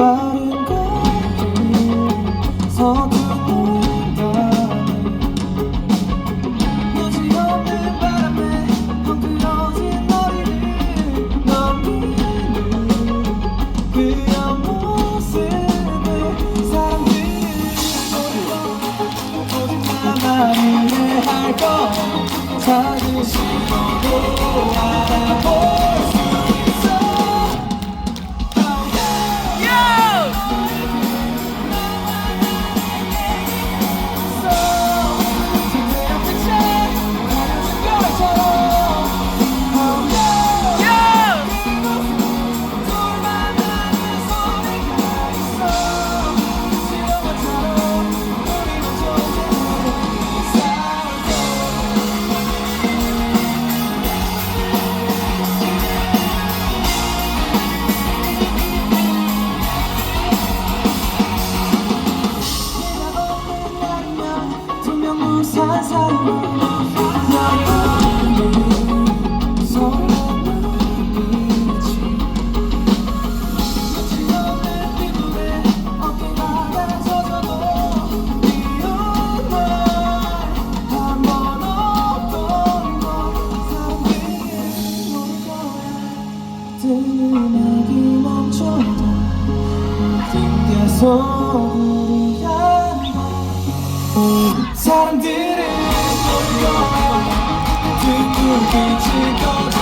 빠른 거리 서두른다네. 여지없는 바람에 헝클어진 머리를 넘기는 그런 모습을 사람들이 보고 오직 나만 이해할 거야. 작은 시도도 알아볼 수 있어. 무사한 삶을 나는 서러움이지. 끝이 없는 피부에 어깨가 젖어도 미운 말 한 번 없던 걸 사람들이 모를 거야. 뜨는 음악이 멈춰도 모든 게 소리야. 사람들은 모여 그 불빛을 꺼져